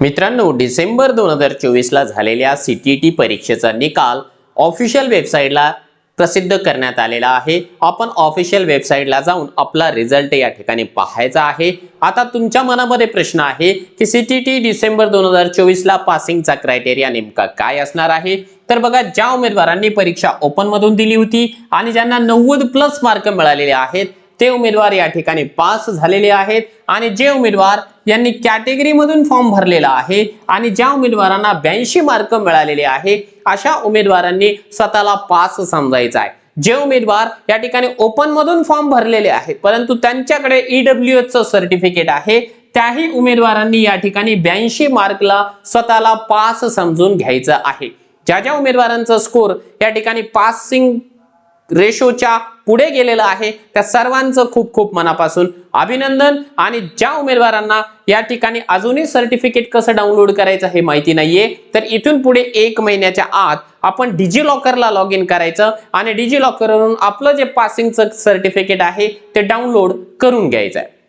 मित्रांनो, डिसेंबर 2024 ला झालेल्या सीटीईटी परीक्षेचा निकाल ऑफिशियल वेबसाईटला प्रसिद्ध करण्यात आलेला आहे। आपण ऑफिशियल वेबसाईटला जाऊन आपला रिझल्ट या ठिकाणी पाहायचा आहे। आता तुमच्या मनामध्ये प्रश्न आहे की सीटीईटी डिसेंबर 2024 ला पासिंगचा क्रायटेरिया नेमका काय असणार आहे। तर बघा, ज्या उमेदवारांनी परीक्षा ओपन मधून दिली होती आणि ज्यांना 90+ मार्क मिळालेले आहेत ते उमेदवार या ठिकाणी पास झालेले आहेत, आणि जे उमेदवार यांनी कॅटेगरी मधून फॉर्म भरलेला आहे आणि ज्या उमेदवारांना 82 मार्क मिळालेले आहे अशा उमेदवारांनी स्वतःला पास समजायचा आहे। जे उमेदवार या ठिकाणी ओपन मधून फॉर्म भरलेले आहेत परंतु त्यांच्याकडे ईडब्ल्यूएस चं सर्टिफिकेट आहे, त्याही उमेदवारांनी या ठिकाणी 82 मार्कला स्वतःला पास समजून घ्यायचं आहे। ज्या ज्या उमेदवारांचा स्कोर या ठिकाणी पासिंग रेशोच्या पुढे गेलेला आहे त्या सर्वांचं खूप खूप मनापासून अभिनंदन। आणि ज्या उमेदवारांना या ठिकाणी अजूनही सर्टिफिकेट कसं डाउनलोड करायचं हे माहिती नाहीये तर इथून पुढे 1 महिन्याच्या आत आपण डिजिलॉकरला लॉग इन करायचं आणि डिजिलॉकरवरून आपलं जे पासिंगचं सर्टिफिकेट आहे ते डाउनलोड करून घ्यायचं आहे।